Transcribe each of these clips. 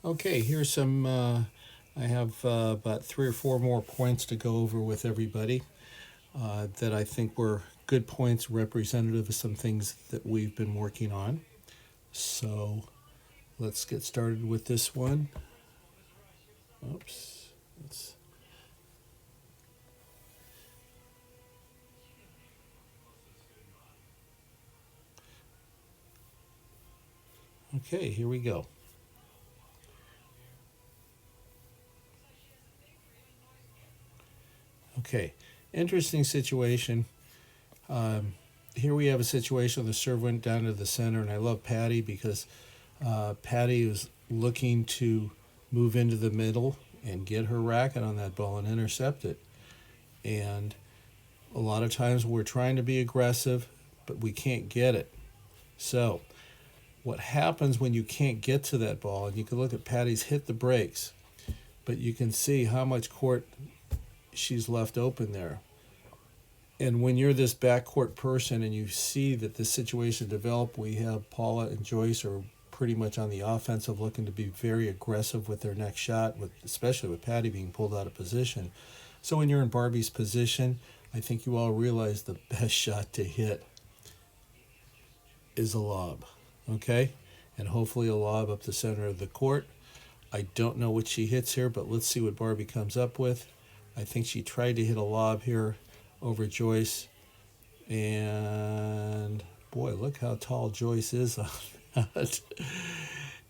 Okay, here's some. I have about three or four more points to go over with everybody that I think were good points representative of some things that we've been working on. So let's get started with this one. Oops. Let's, okay, here we go. Okay, interesting situation. Um, Here we have a situation. The serve went down to the center, and I love Patty because Patty was looking to move into the middle and get her racket on that ball and intercept it. And a lot of times we're trying to be aggressive, but we can't get it. So, what happens when you can't get to that ball? And you can look at Patty's hit the brakes, but you can see how much court she's left open there. And when you're this backcourt person and you see that this situation develop, we have Paula and Joyce are pretty much on the offensive, looking to be very aggressive with their next shot, with especially with Patty being pulled out of position. So when you're in Barbie's position, I think you all realize the best shot to hit is a lob, okay? And hopefully a lob up the center of the court. I don't know what she hits here, but let's see what Barbie comes up with. I think she tried to hit a lob here over Joyce, and boy, look how tall Joyce is on that.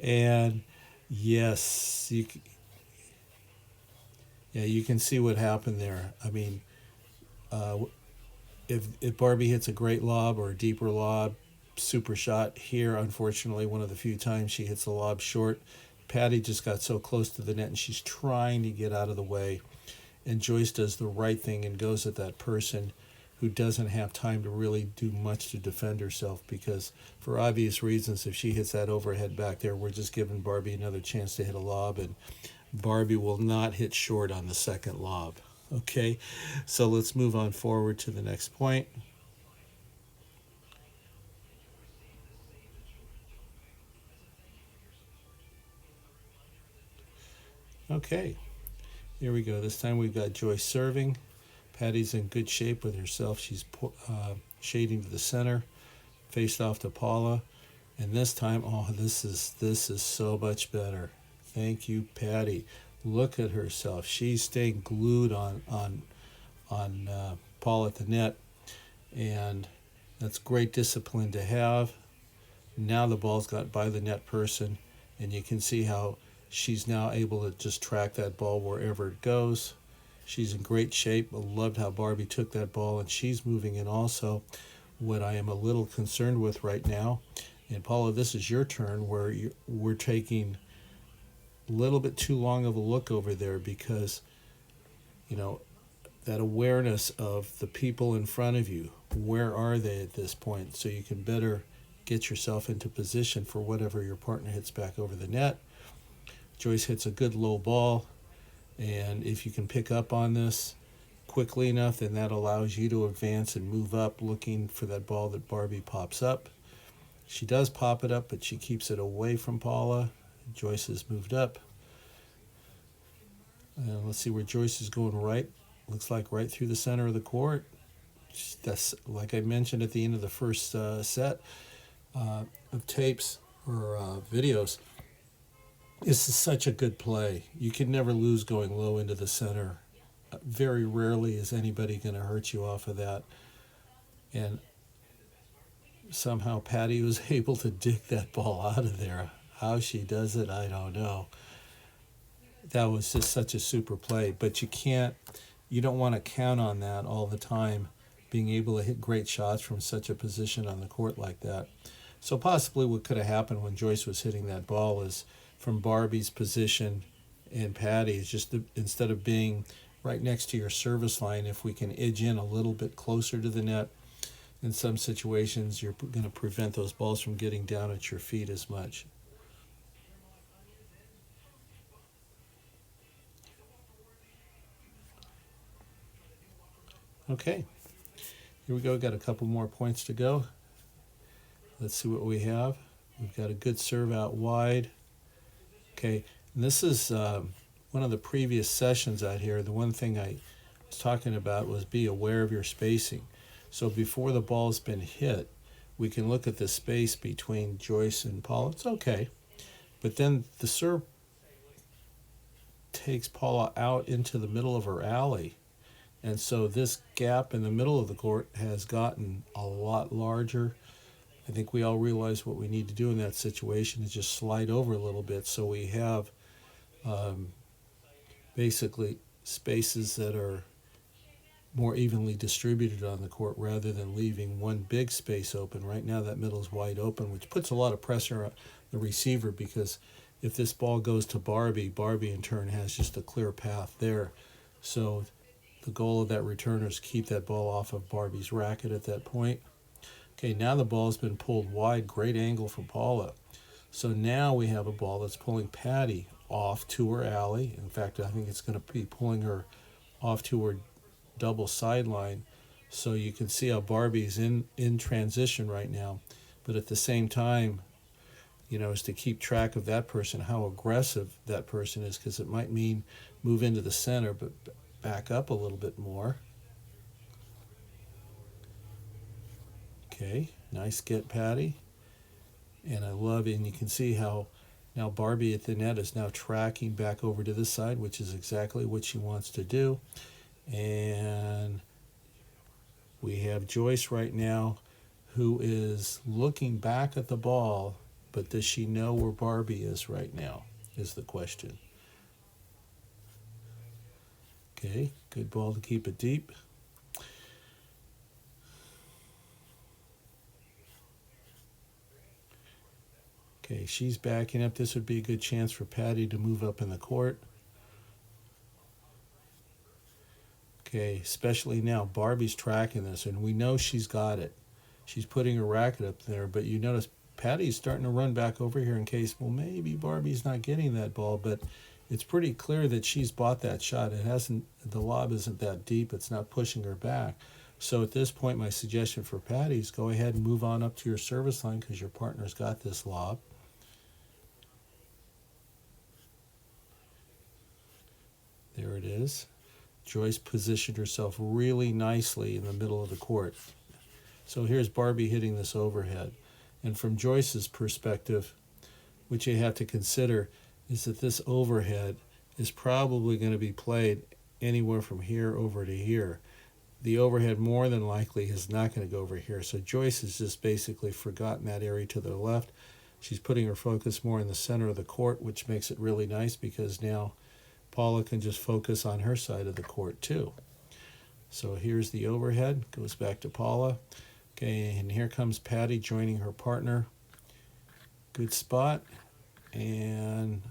And yes, yeah, you can see what happened there. I mean, uh, if Barbie hits a great lob or a deeper lob, super shot here. Unfortunately, one of the few times she hits the lob short. Patty just got so close to the net, and she's trying to get out of the way. And Joyce does the right thing and goes at that person who doesn't have time to really do much to defend herself, because for obvious reasons, if she hits that overhead back there, we're just giving Barbie another chance to hit a lob, and Barbie will not hit short on the second lob. Okay, so let's move on forward to the next point. Okay, here we go. This time we've got Joyce serving. Patty's in good shape with herself. She's shading to the center, faced off to Paula. And this time, oh, this is so much better. Thank you, Patty. Look at herself. She's staying glued on Paul at the net, and that's great discipline to have. Now the ball's got by the net person, and you can see how she's now able to just track that ball wherever it goes. She's in great shape. I loved how Barbie took that ball, and she's moving in also. What I am a little concerned with right now, and Paula, this is your turn where we're taking a little bit too long of a look over there, because, you know, that awareness of the people in front of you, where are they at this point, so you can better get yourself into position for whatever your partner hits back over the net. Joyce hits a good low ball, and if you can pick up on this quickly enough, then that allows you to advance and move up looking for that ball that Barbie pops up. She does pop it up, but she keeps it away from Paula. Joyce has moved up. And let's see where Joyce is going right. Looks like right through the center of the court. That's like I mentioned at the end of the first set of tapes or videos. This is such a good play. You can never lose going low into the center. Very rarely is anybody going to hurt you off of that. And somehow Patty was able to dig that ball out of there. How she does it, I don't know. That was just such a super play. But you don't want to count on that all the time, being able to hit great shots from such a position on the court like that. So possibly what could have happened when Joyce was hitting that ball is from Barbie's position and Patty's, just instead of being right next to your service line, if we can edge in a little bit closer to the net, in some situations you're going to prevent those balls from getting down at your feet as much. Okay, here we go. Got a couple more points to go. Let's see what we have. We've got a good serve out wide. Okay, And this is one of the previous sessions out here. The one thing I was talking about was be aware of your spacing. So before the ball's been hit, we can look at the space between Joyce and Paula. It's okay. But then the serve takes Paula out into the middle of her alley. And so this gap in the middle of the court has gotten a lot larger. I think we all realize what we need to do in that situation is just slide over a little bit so we have basically spaces that are more evenly distributed on the court rather than leaving one big space open. Right now that middle is wide open, which puts a lot of pressure on the receiver, because if this ball goes to Barbie, Barbie in turn has just a clear path there. So the goal of that returner is keep that ball off of Barbie's racket at that point. Okay, now the ball's been pulled wide, great angle for Paula. So now we have a ball that's pulling Patty off to her alley. In fact, I think it's going to be pulling her off to her double sideline. So you can see how Barbie's in transition right now. But at the same time, is to keep track of that person, how aggressive that person is, because it might mean move into the center, but back up a little bit more. Okay, nice get, Patty. And I love it. And you can see how now Barbie at the net is now tracking back over to this side, which is exactly what she wants to do. And we have Joyce right now who is looking back at the ball, but does she know where Barbie is right now is the question. Okay, good ball to keep it deep. Okay, she's backing up. This would be a good chance for Patty to move up in the court. Okay, especially now, Barbie's tracking this, and we know she's got it. She's putting her racket up there, but you notice Patty's starting to run back over here in case, well, maybe Barbie's not getting that ball, but it's pretty clear that she's bought that shot. The lob isn't that deep. It's not pushing her back. So at this point, my suggestion for Patty is go ahead and move on up to your service line because your partner's got this lob. There it is. Joyce positioned herself really nicely in the middle of the court. So here's Barbie hitting this overhead. And from Joyce's perspective, what you have to consider is that this overhead is probably going to be played anywhere from here over to here. The overhead more than likely is not going to go over here. So Joyce has just basically forgotten that area to the left. She's putting her focus more in the center of the court, which makes it really nice because now Paula can just focus on her side of the court too. So here's the overhead, goes back to Paula. Okay, and here comes Patty joining her partner. Good spot. And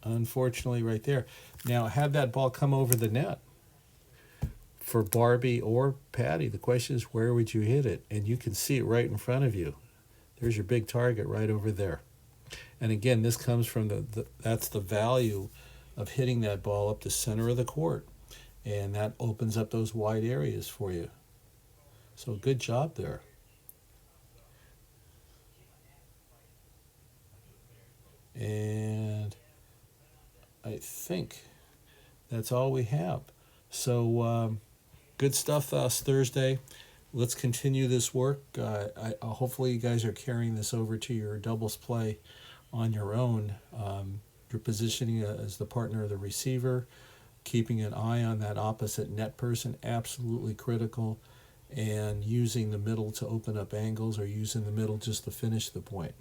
unfortunately right there. Now, had that ball come over the net for Barbie or Patty, the question is where would you hit it? And you can see it right in front of you. There's your big target right over there. And again, this comes from that's the value of hitting that ball up the center of the court. And that opens up those wide areas for you. So good job there. And I think that's all we have. So good stuff last Thursday. Let's continue this work. Hopefully you guys are carrying this over to your doubles play on your own. You're positioning as the partner of the receiver, keeping an eye on that opposite net person, absolutely critical, and using the middle to open up angles or using the middle just to finish the point.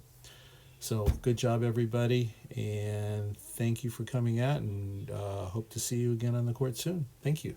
So good job, everybody, and thank you for coming out, and hope to see you again on the court soon. Thank you.